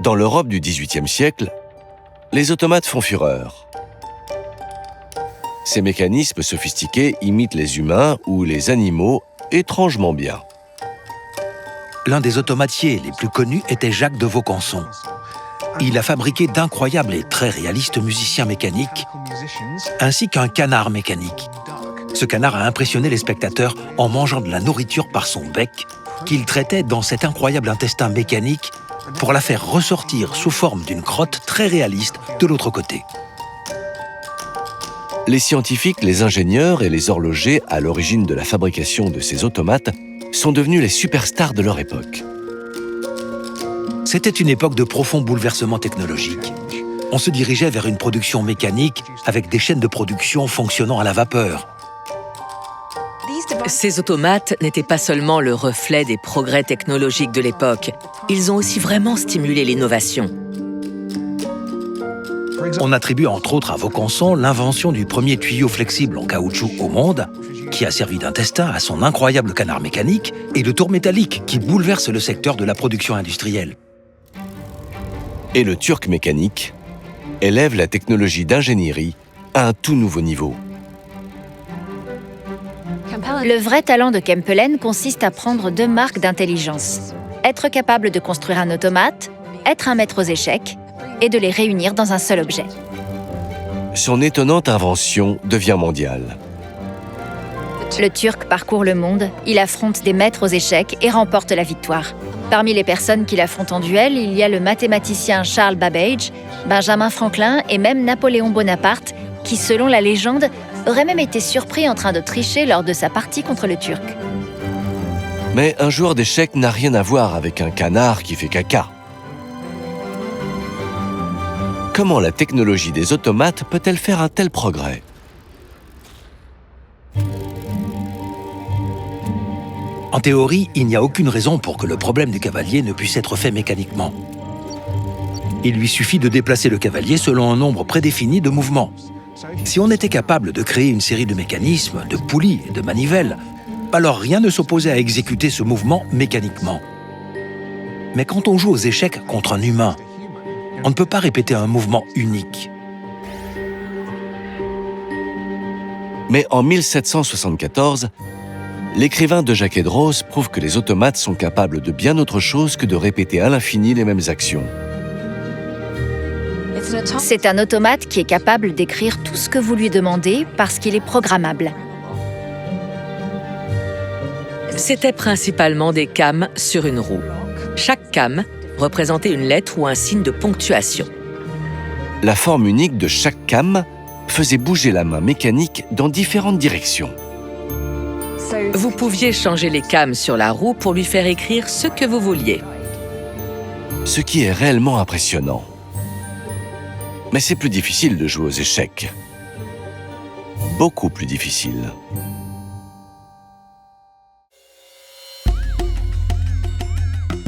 Dans l'Europe du XVIIIe siècle, les automates font fureur. Ces mécanismes sophistiqués imitent les humains ou les animaux étrangement bien. L'un des automatiers les plus connus était Jacques de Vaucanson. Il a fabriqué d'incroyables et très réalistes musiciens mécaniques, ainsi qu'un canard mécanique. Ce canard a impressionné les spectateurs en mangeant de la nourriture par son bec, qu'il traitait dans cet incroyable intestin mécanique pour la faire ressortir sous forme d'une crotte très réaliste de l'autre côté. Les scientifiques, les ingénieurs et les horlogers à l'origine de la fabrication de ces automates sont devenus les superstars de leur époque. C'était une époque de profonds bouleversements technologiques. On se dirigeait vers une production mécanique avec des chaînes de production fonctionnant à la vapeur. Ces automates n'étaient pas seulement le reflet des progrès technologiques de l'époque, ils ont aussi vraiment stimulé l'innovation. On attribue entre autres à Vaucanson l'invention du premier tuyau flexible en caoutchouc au monde, qui a servi d'intestin à son incroyable canard mécanique, et le tour métallique qui bouleverse le secteur de la production industrielle. Et le Turc mécanique élève la technologie d'ingénierie à un tout nouveau niveau. Le vrai talent de Kempelen consiste à prendre deux marques d'intelligence. Être capable de construire un automate, être un maître aux échecs, et de les réunir dans un seul objet. Son étonnante invention devient mondiale. Le Turc parcourt le monde, il affronte des maîtres aux échecs et remporte la victoire. Parmi les personnes qu'il affronte en duel, il y a le mathématicien Charles Babbage, Benjamin Franklin et même Napoléon Bonaparte, qui, selon la légende, aurait même été surpris en train de tricher lors de sa partie contre le Turc. Mais un joueur d'échecs n'a rien à voir avec un canard qui fait caca. Comment la technologie des automates peut-elle faire un tel progrès? En théorie, il n'y a aucune raison pour que le problème du cavalier ne puisse être fait mécaniquement. Il lui suffit de déplacer le cavalier selon un nombre prédéfini de mouvements. Si on était capable de créer une série de mécanismes, de poulies et de manivelles, alors rien ne s'opposait à exécuter ce mouvement mécaniquement. Mais quand on joue aux échecs contre un humain, on ne peut pas répéter un mouvement unique. Mais en 1774, l'écrivain de Jaquet-Droz prouve que les automates sont capables de bien autre chose que de répéter à l'infini les mêmes actions. C'est un automate qui est capable d'écrire tout ce que vous lui demandez parce qu'il est programmable. C'étaient principalement des cames sur une roue. Chaque came représentait une lettre ou un signe de ponctuation. La forme unique de chaque came faisait bouger la main mécanique dans différentes directions. Vous pouviez changer les cames sur la roue pour lui faire écrire ce que vous vouliez. Ce qui est réellement impressionnant. Mais c'est plus difficile de jouer aux échecs. Beaucoup plus difficile.